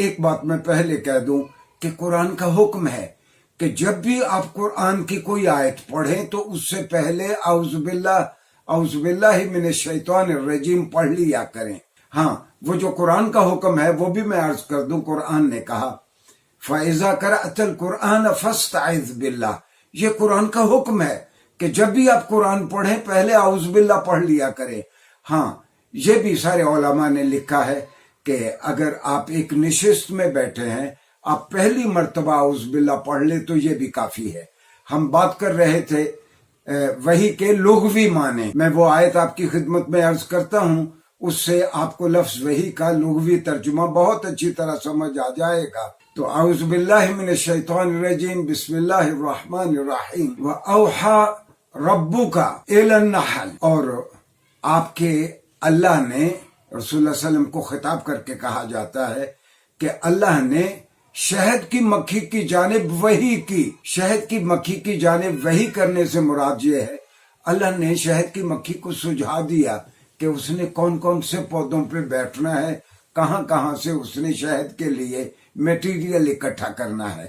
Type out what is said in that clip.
ایک بات میں پہلے کہہ دوں کہ قرآن کا حکم ہے کہ جب بھی آپ قرآن کی کوئی آیت پڑھیں تو اس سے پہلے اعوذ باللہ من الشیطان الرجیم پڑھ لیا کریں۔ ہاں، وہ جو قرآن کا حکم ہے وہ بھی میں عرض کر دوں، قرآن نے کہا فَإِذَا قَرَأْتَ الْقُرْآنَ فَاسْتَعِذْ بِاللَّهِ، یہ قرآن کا حکم ہے کہ جب بھی آپ قرآن پڑھیں پہلے اعوذ باللہ پڑھ لیا کریں۔ ہاں، یہ بھی سارے علماء نے لکھا ہے کہ اگر آپ ایک نشست میں بیٹھے ہیں، آپ پہلی مرتبہ اعوذ باللہ پڑھ لیں تو یہ بھی کافی ہے۔ ہم بات کر رہے تھے وحی کے لغوی معنی، میں وہ آیت آپ کی خدمت میں عرض کرتا ہوں، اس سے آپ کو لفظ وحی کا لغوی ترجمہ بہت اچھی طرح سمجھ آ جائے گا۔ تو اعوذ باللہ من الشیطان الرجیم، بسم اللہ الرحمن الرحیم، وَأَوْحَى رَبُّكَ إِلَى النَّحْلِ، اور آپ کے اللہ نے رسول اللہ علیہ وسلم کو خطاب کر کے کہا جاتا ہے کہ اللہ نے شہد کی مکھی کی جانب وحی کی، شہد کی مکھی کی جانب وحی کرنے سے مراد یہ ہے اللہ نے شہد کی مکھی کو سجھا دیا کہ اس نے کون کون سے پودوں پہ بیٹھنا ہے، کہاں کہاں سے اس نے شہد کے لیے میٹیریل اکٹھا کرنا ہے۔